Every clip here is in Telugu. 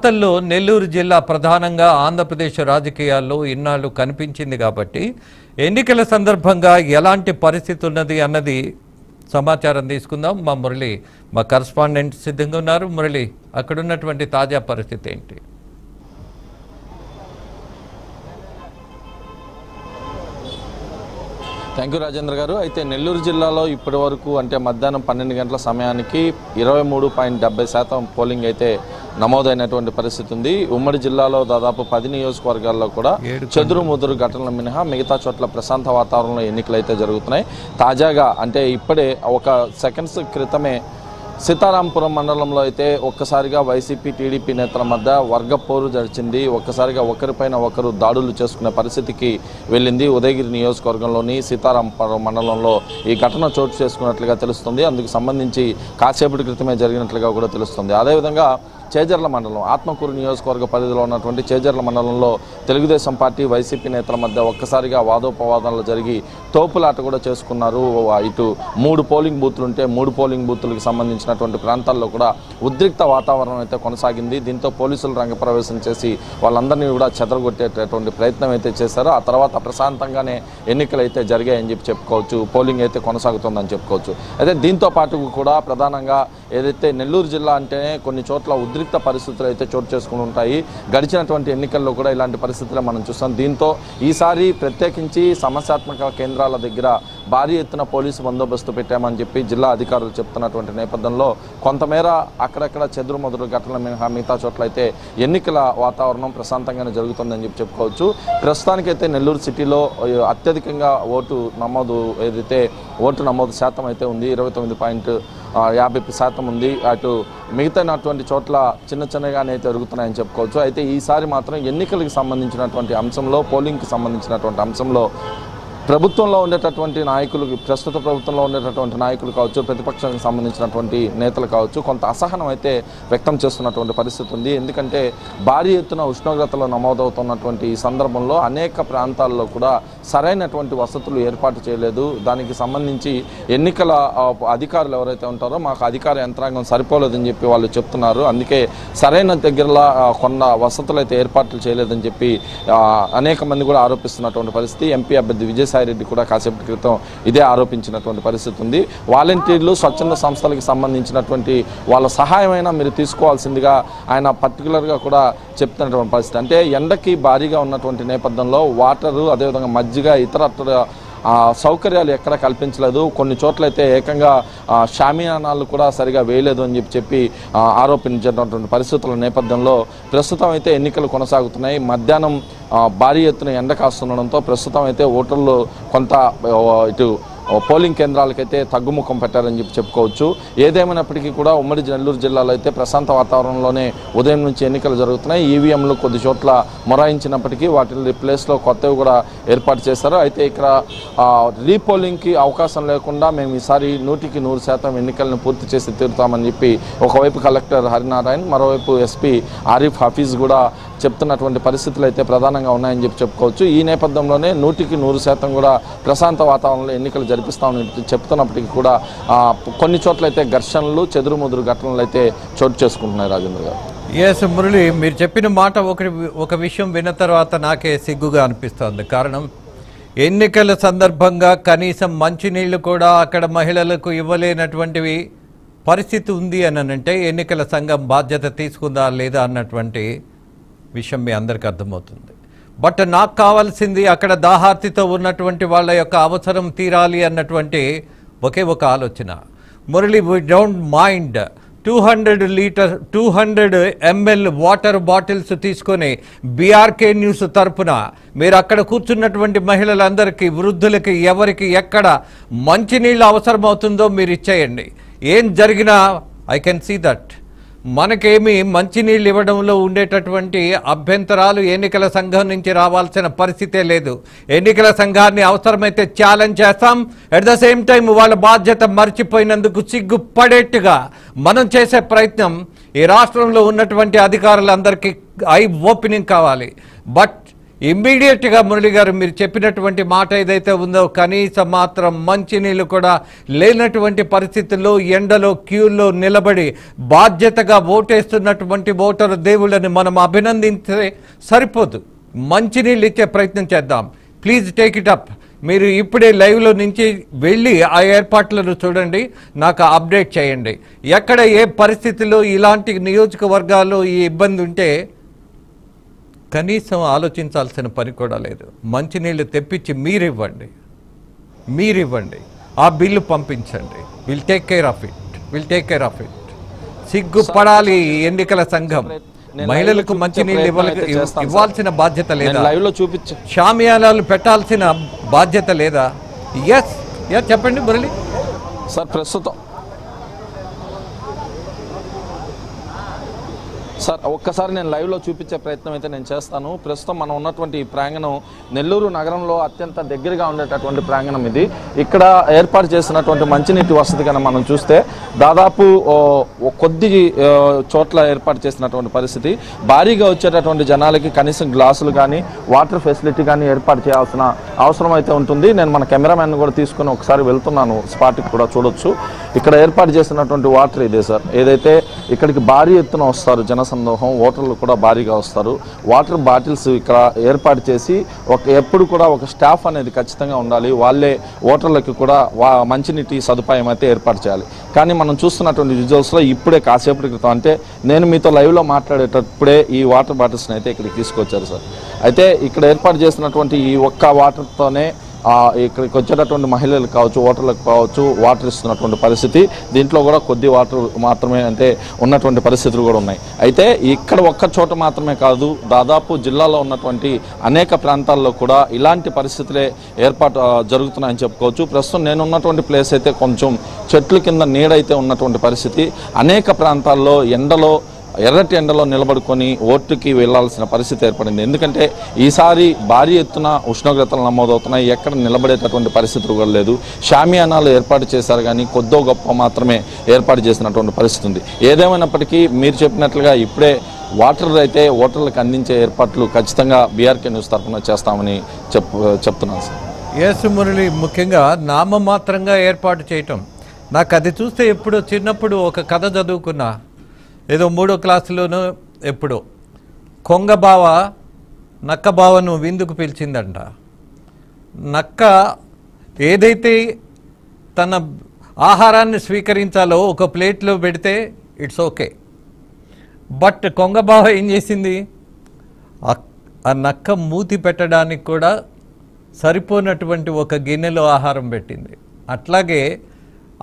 వార్తల్లో నెల్లూరు జిల్లా ప్రధానంగా ఆంధ్రప్రదేశ్ రాజకీయాల్లో ఇన్నాళ్ళు కనిపించింది కాబట్టి ఎన్నికల సందర్భంగా ఎలాంటి పరిస్థితి ఉన్నది అన్నది సమాచారం తీసుకుందాం. మా మురళి మా కరెస్పాండెంట్ సిద్ధంగా ఉన్నారు. మురళి, అక్కడ ఉన్నటువంటి తాజా పరిస్థితి ఏంటి? థ్యాంక్ యూ రాజేంద్ర గారు. అయితే నెల్లూరు జిల్లాలో ఇప్పటి వరకు అంటే మధ్యాహ్నం 12 గంటల సమయానికి 23.70% పోలింగ్ అయితే నమోదైనటువంటి పరిస్థితి ఉంది. ఉమ్మడి జిల్లాలో దాదాపు 10 నియోజకవర్గాల్లో కూడా చెదురుముదురు ఘటనలు మినహా మిగతా చోట్ల ప్రశాంత వాతావరణంలో ఎన్నికలు అయితే జరుగుతున్నాయి. తాజాగా అంటే ఇప్పుడే ఒక సెకండ్స్ క్రితమే సీతారాంపురం మండలంలో అయితే ఒక్కసారిగా వైసీపీ టీడీపీ నేతల మధ్య వర్గపోరు జరిచింది. ఒక్కసారిగా ఒకరిపైన ఒకరు దాడులు చేసుకునే పరిస్థితికి వెళ్ళింది. ఉదయగిరి నియోజకవర్గంలోని సీతారాంపురం మండలంలో ఈ ఘటన చోటు చేసుకున్నట్లుగా తెలుస్తుంది. అందుకు సంబంధించి కాసేపటి క్రితమే జరిగినట్లుగా కూడా తెలుస్తుంది. అదేవిధంగా చేజర్ల మండలం ఆత్మకూరు నియోజకవర్గ పరిధిలో ఉన్నటువంటి చేజర్ల మండలంలో తెలుగుదేశం పార్టీ వైసీపీ నేతల మధ్య ఒక్కసారిగా వాదోపవాదాలు జరిగి తోపులాట కూడా చేసుకున్నారు. ఇటు 3 పోలింగ్ బూత్లు ఉంటే 3 పోలింగ్ బూత్లకు సంబంధించినటువంటి ప్రాంతాల్లో కూడా ఉద్రిక్త వాతావరణం అయితే కొనసాగింది. దీంతో పోలీసులు రంగప్రవేశం చేసి వాళ్ళందరినీ కూడా చెదరగొట్టేటటువంటి ప్రయత్నం అయితే చేశారు. ఆ తర్వాత ప్రశాంతంగానే ఎన్నికలు అయితే జరిగాయని చెప్పి చెప్పుకోవచ్చు. పోలింగ్ అయితే కొనసాగుతుందని చెప్పుకోవచ్చు. అయితే దీంతో పాటు కూడా ప్రధానంగా ఏదైతే నెల్లూరు జిల్లా అంటేనే కొన్ని చోట్ల ఉద్రిక్త పరిస్థితులు అయితే చోటు చేసుకుని ఉంటాయి. గడిచినటువంటి ఎన్నికల్లో కూడా ఇలాంటి పరిస్థితులు మనం చూస్తాం. దీంతో ఈసారి ప్రత్యేకించి సమస్యాత్మక కేంద్రాల దగ్గర భారీ ఎత్తున పోలీసు బందోబస్తు పెట్టామని చెప్పి జిల్లా అధికారులు చెప్తున్నటువంటి నేపథ్యంలో కొంతమేర అక్కడక్కడ చెదురుమదురు ఘటనల మినహా మిగతా చోట్ల అయితే ఎన్నికల వాతావరణం ప్రశాంతంగానే జరుగుతుందని చెప్పి చెప్పుకోవచ్చు. ప్రస్తుతానికైతే నెల్లూరు సిటీలో అత్యధికంగా ఓటు నమోదు శాతం అయితే ఉంది. 29.50% ఉంది. అటు మిగతాటువంటి చోట్ల చిన్నగానే అయితే జరుగుతున్నాయని చెప్పుకోవచ్చు. అయితే ఈసారి మాత్రం ఎన్నికలకు సంబంధించినటువంటి అంశంలో పోలింగ్కి సంబంధించినటువంటి అంశంలో ప్రభుత్వంలో ఉండేటటువంటి నాయకులు, ప్రస్తుత ప్రభుత్వంలో ఉండేటటువంటి నాయకులు కావచ్చు, ప్రతిపక్షానికి సంబంధించినటువంటి నేతలు కావచ్చు, కొంత అసహనం అయితే వ్యక్తం చేస్తున్నటువంటి పరిస్థితి ఉంది. ఎందుకంటే భారీ ఎత్తున ఉష్ణోగ్రతలు నమోదవుతున్నటువంటి ఈ సందర్భంలో అనేక ప్రాంతాల్లో కూడా సరైనటువంటి వసతులు ఏర్పాటు చేయలేదు. దానికి సంబంధించి ఎన్నికల అధికారులు ఎవరైతే ఉంటారో మాకు అధికార యంత్రాంగం సరిపోలేదని చెప్పి వాళ్ళు చెప్తున్నారు. అందుకే సరైన దగ్గరలో కొన్న వసతులు అయితే ఏర్పాట్లు చేయలేదని చెప్పి అనేక మంది కూడా ఆరోపిస్తున్నటువంటి పరిస్థితి. ఎంపీ అభ్యర్థి విజయసాయిరెడ్డి కూడా కాసేపటి క్రితం ఇదే ఆరోపించినటువంటి పరిస్థితి ఉంది. వాలంటీర్లు, స్వచ్ఛంద సంస్థలకు సంబంధించినటువంటి వాళ్ళ సహాయమైనా మీరు తీసుకోవాల్సిందిగా ఆయన పర్టికులర్గా కూడా చెప్తున్నటువంటి పరిస్థితి. అంటే ఎండకి భారీగా ఉన్నటువంటి నేపథ్యంలో వాటరు, అదేవిధంగా మజ్జిగ, ఇతర సౌకర్యాలు ఎక్కడ కల్పించలేదు. కొన్ని చోట్లయితే ఏకంగా షామియానాలు కూడా సరిగా వేయలేదు అని చెప్పి ఆరోపించినటువంటి పరిస్థితుల నేపథ్యంలో ప్రస్తుతం అయితే ఎన్నికలు కొనసాగుతున్నాయి. మధ్యాహ్నం భారీ ఎత్తున ఎండ కాస్తుండడంతో ప్రస్తుతం అయితే ఓటర్లు కొంత ఇటు పోలింగ్ కేంద్రాలకైతే తగ్గుముఖం పెట్టారని చెప్పి చెప్పుకోవచ్చు. ఏదేమైనప్పటికీ కూడా ఉమ్మడి నెల్లూరు జిల్లాలో అయితే ప్రశాంత వాతావరణంలోనే ఉదయం నుంచి ఎన్నికలు జరుగుతున్నాయి. ఈవీఎంలు కొద్ది చోట్ల మొరాయించినప్పటికీ వాటి ప్లేస్లో కొత్తవి కూడా ఏర్పాటు చేశారు. అయితే ఇక్కడ రీపోలింగ్కి అవకాశం లేకుండా మేము ఈసారి 100% ఎన్నికలను పూర్తి చేసి తీరుతామని చెప్పి ఒకవైపు కలెక్టర్ హరినారాయణ్, మరోవైపు ఎస్పీ ఆరిఫ్ హఫీజ్ కూడా చెప్తున్నటువంటి పరిస్థితులు అయితే ప్రధానంగా ఉన్నాయని చెప్పి చెప్పుకోవచ్చు. ఈ నేపథ్యంలోనే 100% కూడా ప్రశాంత వాతావరణంలో ఎన్నికలు జరిపిస్తామని చెప్తున్నప్పటికీ కూడా కొన్ని చోట్ల అయితే ఘర్షణలు, చెదురుముదురు ఘటనలు అయితే చోటు చేసుకుంటున్నాయి. రాజేంద్ర గారు. ఎస్ మురళి, మీరు చెప్పిన మాట ఒక విషయం విన్న తర్వాత నాకే సిగ్గుగా అనిపిస్తుంది. కారణం ఎన్నికల సందర్భంగా కనీసం మంచినీళ్లు కూడా అక్కడ మహిళలకు ఇవ్వలేనటువంటివి పరిస్థితి ఉంది అని అంటే ఎన్నికల సంఘం బాధ్యత తీసుకుందా లేదా అన్నటువంటి విషయం మీ అందరికీ అర్థమవుతుంది. బట్ నాకు కావాల్సింది అక్కడ దాహార్తితో ఉన్నటువంటి వాళ్ళ యొక్క అవసరం తీరాలి అన్నటువంటి ఒకే ఒక ఆలోచన. Murali, we don't mind 200 ml water bottles తీసుకొని బీఆర్కే న్యూస్ తరపున మీరు అక్కడ కూర్చున్నటువంటి మహిళలందరికీ, వృద్ధులకి, ఎవరికి ఎక్కడ మంచినీళ్ళు అవసరమవుతుందో మీరు ఇచ్చేయండి. ఏం జరిగినా ఐ కెన్ సీ దట్. మనకేమి మంచినీళ్ళు ఇవ్వడంలో ఉండేటటువంటి అభ్యంతరాలు ఎన్నికల సంఘం నుంచి రావాల్సిన పరిస్థితే లేదు. ఎన్నికల సంఘాన్ని అవసరమైతే ఛాలెంజ్ చేస్తాం. అట్ ద సేమ్ టైం వాళ్ళ బాధ్యత మర్చిపోయినందుకు సిగ్గుపడేట్టుగా మనం చేసే ప్రయత్నం ఈ రాష్ట్రంలో ఉన్నటువంటి అధికారులందరికీ ఐ ఓపెనింగ్ కావాలి. బట్ ఇమ్మీడియట్గా మురళి గారు మీరు చెప్పినటువంటి మాట ఏదైతే ఉందో కనీసం మాత్రం మంచినీళ్ళు కూడా లేనటువంటి పరిస్థితుల్లో ఎండలో క్యూల్లో నిలబడి బాధ్యతగా ఓటేస్తున్నటువంటి ఓటరు దేవుళ్ళని మనం అభినందించే సరిపోదు. మంచినీళ్ళు ఇచ్చే ప్రయత్నం చేద్దాం. Please take it up. మీరు ఇప్పుడే లైవ్లో నుంచి వెళ్ళి ఆ ఏర్పాట్లను చూడండి, నాకు అప్డేట్ చేయండి. ఎక్కడ ఏ పరిస్థితుల్లో ఇలాంటి నియోజకవర్గాల్లో ఈ ఇబ్బంది ఉంటే కనీసం ఆలోచించాల్సిన పని కూడా లేదు. మంచినీళ్ళు తెప్పించి మీరివ్వండి, ఆ బిల్లు పంపించండి. Will take care of it. సిగ్గుపడాలి ఎన్నికల సంఘం. మహిళలకు మంచినీళ్ళు ఇవ్వాల్సిన బాధ్యత లేదా? షామియానాలు పెట్టాల్సిన బాధ్యత లేదా? ఎస్ చెప్పండి మురళి సార్. ప్రస్తుతం సార్ ఒక్కసారి నేను లైవ్లో చూపించే ప్రయత్నం అయితే నేను చేస్తాను. ప్రస్తుతం మనం ఉన్నటువంటి ఈ ప్రాంగణం నెల్లూరు నగరంలో అత్యంత దగ్గరగా ఉండేటటువంటి ప్రాంగణం ఇది. ఇక్కడ ఏర్పాటు చేసినటువంటి మంచినీటి వసతి కన్నా మనం చూస్తే దాదాపు కొద్ది చోట్ల ఏర్పాటు చేసినటువంటి పరిస్థితి. భారీగా వచ్చేటటువంటి జనాలకి కనీసం గ్లాసులు కానీ వాటర్ ఫెసిలిటీ కానీ ఏర్పాటు చేయాల్సిన అవసరం అయితే ఉంటుంది. నేను మన కెమెరామ్యాన్ కూడా తీసుకుని ఒకసారి వెళ్తున్నాను, స్పాట్కి కూడా చూడొచ్చు. ఇక్కడ ఏర్పాటు చేసినటువంటి వాటర్ ఇదే సార్. ఏదైతే ఇక్కడికి భారీ ఎత్తున వస్తారు జనసందోహం, ఓటర్లు కూడా భారీగా వస్తారు. వాటర్ బాటిల్స్ ఇక్కడ ఏర్పాటు చేసి ఎప్పుడు కూడా ఒక స్టాఫ్ అనేది ఖచ్చితంగా ఉండాలి. వాళ్ళే ఓటర్లకి కూడా మంచినీటి సదుపాయం అయితే ఏర్పాటు చేయాలి. కానీ మనం చూస్తున్నటువంటి విజువల్స్లో ఇప్పుడే కాసేపటి క్రితం, అంటే నేను మీతో లైవ్లో మాట్లాడేటప్పుడే ఈ వాటర్ బాటిల్స్ని అయితే ఇక్కడికి తీసుకొచ్చారు సార్. అయితే ఇక్కడ ఏర్పాటు చేసినటువంటి ఈ ఒక్క వాటర్తోనే ఇక్కడికి వచ్చేటటువంటి మహిళలకు కావచ్చు, ఓటర్లకు కావచ్చు వాటర్ ఇస్తున్నటువంటి పరిస్థితి. దీంట్లో కూడా కొద్ది వాటర్ మాత్రమే అంటే ఉన్నటువంటి పరిస్థితులు కూడా ఉన్నాయి. అయితే ఇక్కడ ఒక్క చోట మాత్రమే కాదు, దాదాపు జిల్లాలో ఉన్నటువంటి అనేక ప్రాంతాల్లో కూడా ఇలాంటి పరిస్థితులే ఏర్పాటు జరుగుతున్నాయని చెప్పుకోవచ్చు. ప్రస్తుతం నేను ఉన్నటువంటి ప్లేస్ అయితే కొంచెం చెట్ల కింద నీడైతే ఉన్నటువంటి పరిస్థితి. అనేక ప్రాంతాల్లో ఎర్రటి ఎండలో నిలబడుకొని ఓటుకి వెళ్లాల్సిన పరిస్థితి ఏర్పడింది. ఎందుకంటే ఈసారి భారీ ఎత్తున ఉష్ణోగ్రతలు నమోదవుతున్నాయి. ఎక్కడ నిలబడేటటువంటి పరిస్థితులు కూడా లేదు. షామియానాలు ఏర్పాటు చేశారు కానీ కొద్దో గొప్ప మాత్రమే ఏర్పాటు చేసినటువంటి పరిస్థితి ఉంది. ఏదేమైనప్పటికీ మీరు చెప్పినట్లుగా ఇప్పుడే వాటర్ అయితే ఓటర్లకు అందించే ఏర్పాట్లు ఖచ్చితంగా బీఆర్కే న్యూస్ తరఫున చేస్తామని చెప్తున్నాను సార్. ఎస్ మురళి, ముఖ్యంగా నామమాత్రంగా ఏర్పాటు చేయటం, నాకు అది చూస్తే ఎప్పుడు చిన్నప్పుడు ఒక కథ చదువుకున్నా, ఏదో 3వ క్లాసులోనూ ఎప్పుడో కొంగబావ నక్కబావను విందుకు పిలిచిందంట. నక్క ఏదైతే తన ఆహారాన్ని స్వీకరించాలో ఒక ప్లేట్లో పెడితే ఇట్స్ ఓకే, బట్ కొంగబావ ఏం చేసింది, ఆ నక్క మూతి పెట్టడానికి కూడా సరిపోనటువంటి ఒక గిన్నెలో ఆహారం పెట్టింది. అట్లాగే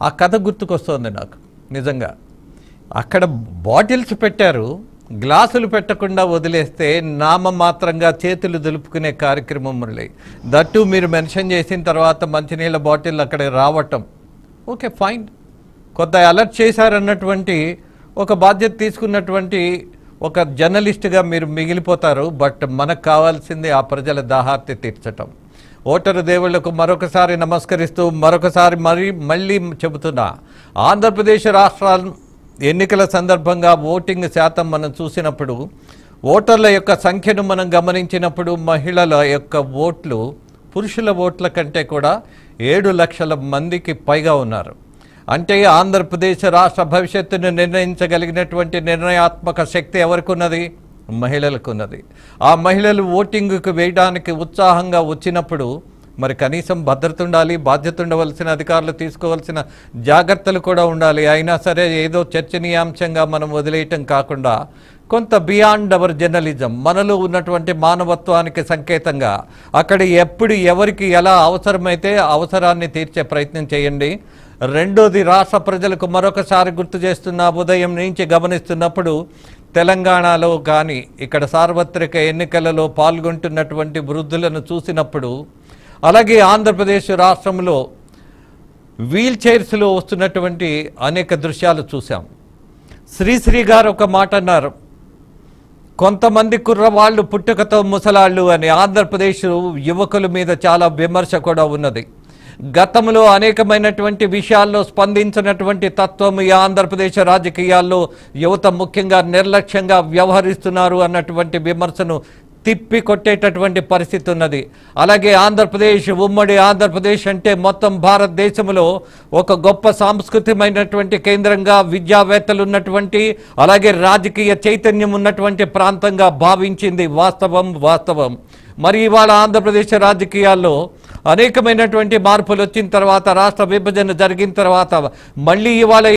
ఆ కథ గుర్తుకొస్తుంది నాకు నిజంగా. అక్కడ బాటిల్స్ పెట్టారు, గ్లాసులు పెట్టకుండా వదిలేస్తే నామమాత్రంగా చేతులు దులుపుకునే కార్యక్రమం మురళి. దట్టు మీరు మెన్షన్ చేసిన తర్వాత మంచినీళ్ళ బాటిల్ అక్కడ రావటం ఓకే ఫైన్, కొంత అలర్ట్ చేశారన్నటువంటి ఒక బాధ్యత తీసుకున్నటువంటి ఒక జర్నలిస్ట్గా మీరు మిగిలిపోతారు. బట్ మనకు కావాల్సింది ఆ ప్రజల దాహార్తి తీర్చటం. ఓటరు దేవుళ్లకు మరొకసారి నమస్కరిస్తూ మళ్ళీ చెబుతున్నా, ఆంధ్రప్రదేశ్ రాష్ట్ర ఎన్నికల సందర్భంగా ఓటింగ్ శాతం మనం చూసినప్పుడు, ఓటర్ల యొక్క సంఖ్యను మనం గమనించినప్పుడు మహిళల యొక్క ఓట్లు పురుషుల ఓట్ల కంటే కూడా 7 లక్షల మందికి పైగా ఉన్నారు. అంటే ఆంధ్రప్రదేశ్ రాష్ట్ర భవిష్యత్తును నిర్ణయించగలిగినటువంటి నిర్ణయాత్మక శక్తి ఎవరికి ఉన్నది? మహిళలకు ఉన్నది. ఆ మహిళలు ఓటింగ్కు వేయడానికి ఉత్సాహంగా వచ్చినప్పుడు మరి కనీసం భద్రత ఉండాలి, బాధ్యత ఉండవలసిన అధికారులు తీసుకోవాల్సిన జాగ్రత్తలు కూడా ఉండాలి. అయినా సరే ఏదో చర్చనీయాంశంగా మనం వదిలేయటం కాకుండా కొంత బియాండ్ అవర్ జర్నలిజం, మనలో ఉన్నటువంటి మానవత్వానికి సంకేతంగా అక్కడ ఎప్పుడు ఎవరికి ఎలా అవసరమైతే అవసరాన్ని తీర్చే ప్రయత్నం చేయండి. రెండోది, రాష్ట్ర ప్రజలకు మరొకసారి గుర్తు చేస్తున్న, ఉదయం నుంచి గమనిస్తున్నప్పుడు తెలంగాణలో కానీ ఇక్కడ సార్వత్రిక ఎన్నికలలో పాల్గొంటున్నటువంటి వృద్ధులను చూసినప్పుడు, అలాగే ఆంధ్రప్రదేశ్ రాష్ట్రంలో వీల్ చైర్స్లో వస్తున్నటువంటి అనేక దృశ్యాలు చూసాం. శ్రీశ్రీ గారు ఒక మాట అన్నారు, కొంతమంది కుర్రవాళ్ళు పుట్టుకతో ముసలాళ్ళు అని. ఆంధ్రప్రదేశ్ యువకుల మీద చాలా విమర్శ కూడా ఉన్నది. గతంలో అనేకమైనటువంటి విషయాల్లో స్పందించినటువంటి తత్వం ఈ ఆంధ్రప్రదేశ్ రాజకీయాల్లో యువత ముఖ్యంగా నిర్లక్ష్యంగా వ్యవహరిస్తున్నారు అన్నటువంటి విమర్శను తిప్పి కొట్టేటటువంటి పరిస్థితి ఉన్నది. అలాగే ఆంధ్రప్రదేశ్, ఉమ్మడి ఆంధ్రప్రదేశ్ అంటే మొత్తం భారతదేశంలో ఒక గొప్ప సాంస్కృతికమైనటువంటి కేంద్రంగా, విద్యావేత్తలు ఉన్నటువంటి, అలాగే రాజకీయ చైతన్యం ఉన్నటువంటి ప్రాంతంగా భావించింది. వాస్తవం. మరి ఇవాళ ఆంధ్రప్రదేశ్ రాజకీయాల్లో అనేకమైనటువంటి మార్పులు వచ్చిన తర్వాత, రాష్ట్ర విభజన జరిగిన తర్వాత మళ్ళీ ఇవాళ